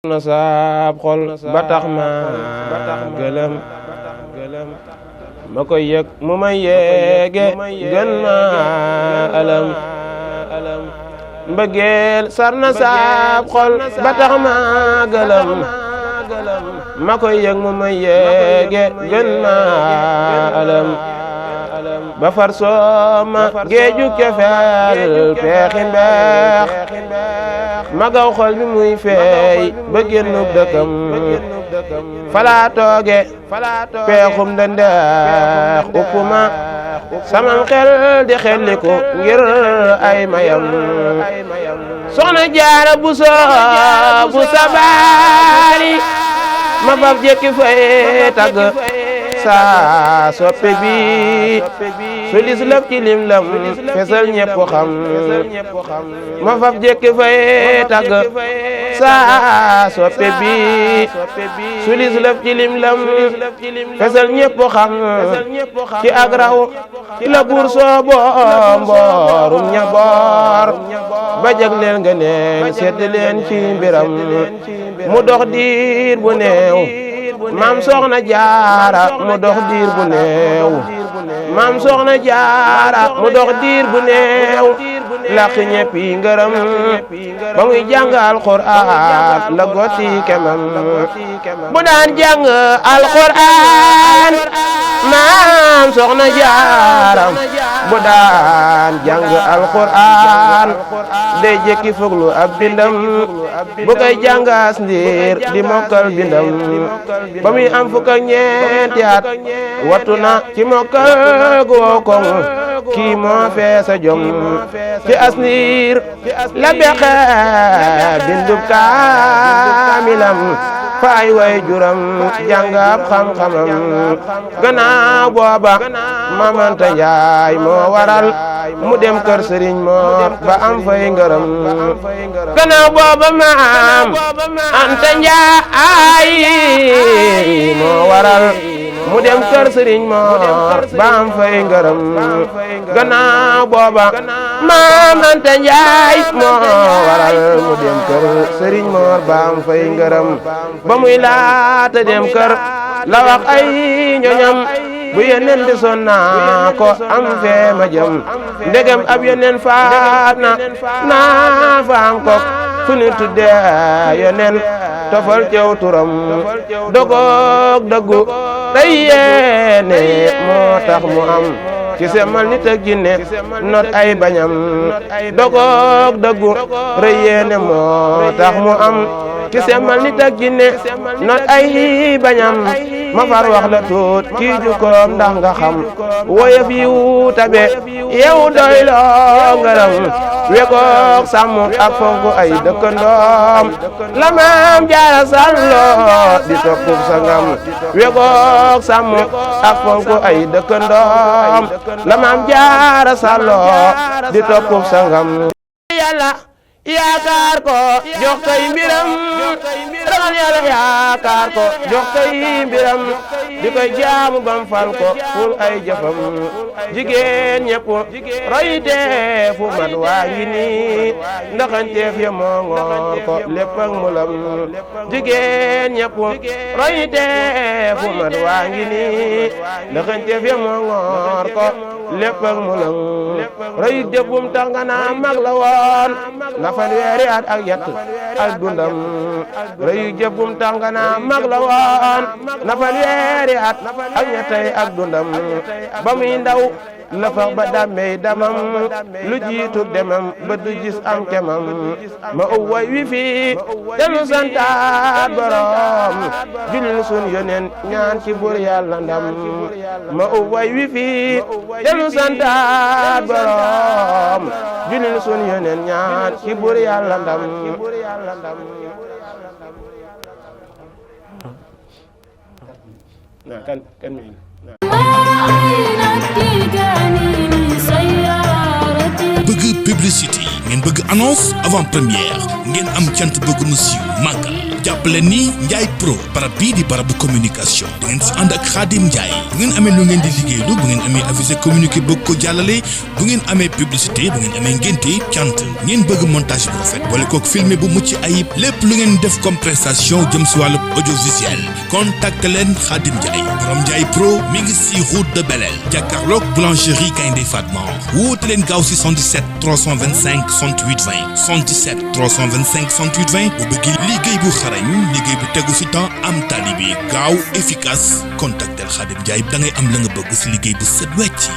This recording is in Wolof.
na saab xol ba tax ma gëlëm ma koy yëg mu may yeege gën ma alam mbëggeel sar na saab xol ba tax ma gëlëm ma koy yëg mu may yeege gën ma alam ba far sooma géeju cofeel peexi mbeex magaw xol bi muy feey ba génnub dëkkam falaa tooge peexum ndendeex uppuma samam xel di xelliku ngir ay mayam soxna jaara buso bu sabaali ma faf jekki fay tagg saa soppe bi su lis lëf ci lim lam fesal ñepp xam ma faf jekki fay tagg saa soppe bi su lis lëf ci lim lam fesal ñepp xam ci ak raw la buur soobo mboorum ña boor ba jagleel nga neen sedd leen ci mbiram mu dox diir bu neew maam soxna jaara mu dox diir bu neew maam soxna jaara mu dox diir bu neew laq ñepp yi ngërëm ba muy jàng alxuraan la gotti kemam bu daan jàng alxuraan maam soxna jaara bu daan jàng alxuraan day jekki foglu ab bindam bu koy jàngaas ndiir di mokkal bindam ba muy am fukk ak ñeenti at wattu na ci mokkal gu koŋ kii moo feesa jom ci asniir la bexe bindub kaamilam faay way juram jàngab xam-xamam gannaaw booba mamanta njaay moo waral mu dem kër sëriñ moor ba am fay ngërëm gannaaw booba maam anta njaay moo waral mu dem kër sëriñ moor ba am fay ngërëm gannaaw booba maam anta njaay moo waral mu dem kër sëriñ moor ba am fay ngërëm ba muy laata dem kër la wax ay ñoñam bu yeneen di sonna ko am fee ma jëm ndegem ab yeneen faat na naa faam ko fu ñu tuddee yeneen tofal cew turam dogoog dëggu day yéene moo tax mu am ci semal nit ak jinne not ay bañam dogoog dëggu rëy yéene moo tax mu am ci semal nit ak jinne not ay bañam ma far wax la tuut ci jukkoom ndax nga xam woyof yiw tabe yow doy loo ngërëm wegoog sàmm ak fonk ay dëkkandoom la maam jaara sàlloo di toppub sangam wegoog sàmm ak fonk ay dëkkandoom la maam jaara sàlloo di toppub sangam yàlla yaakaar ko jox koy mbiram ragal yàlla yaakaar ko jox koy mbiram di koy jaamu bam fal ko ful ay jëfam jigéen ñëpp royte fu mat waa ngi nii ndaxanteef ya moo ngoor ko lépp ak mulam jigéen ñëpp royte fu mat waa ngi nii ndaxanteef ya moo ngoor ko lépp ak mulam roy jëfum tax nga naa mag la woon fanweeri at ak yett ak dundam rëyu jëbbum tànga naa mag la woon na fanweeri at ak ñettay ak dundam ba muy ndaw la fax ba dàmmey damam lu jiitu demam ba du gis am kemam ma way wi fii delu santaat borom julil sun yonen ñaan ci bur yàlla ndam ma way wi fii delu santaat borom julil sun yonen ñaan ci bur yàlla ndam na kan mi bëgg publicité ngeen bëgg annonce avant première ngeen am cant bëgg mu siiw màggal jàppale ni Ndiaye Pro barab bii di barabu communication di ngeen si ànd ak Khadim Ndiaye bu ngeen amee lu ngeen di liggéeylu bu ngeen amee avisé communiqué bëgg ko jàllale bu ngeen amee publicité bu ngeen amee ngénte cant ngeen bëgg montage bu rafet boole kook filmé bu mucc ayib lépp lu ngeen def comme prestation jëm si wàllu audiovisuel contacte leen Khadim Ndiaye borom Ndiaye Pro mi ngi si route de Belel jàkkaarloog boulangerie Gaynde Fatma woote leen gaaw si 77 325 68 20 77 325 68 20 bu bëggee liggéey bu xarañ liggéey bu tegu si temps am tali bi gaaw efficace contactel Khadim Ndiaye da ngay am la nga bëgg si liggéey bu set wecc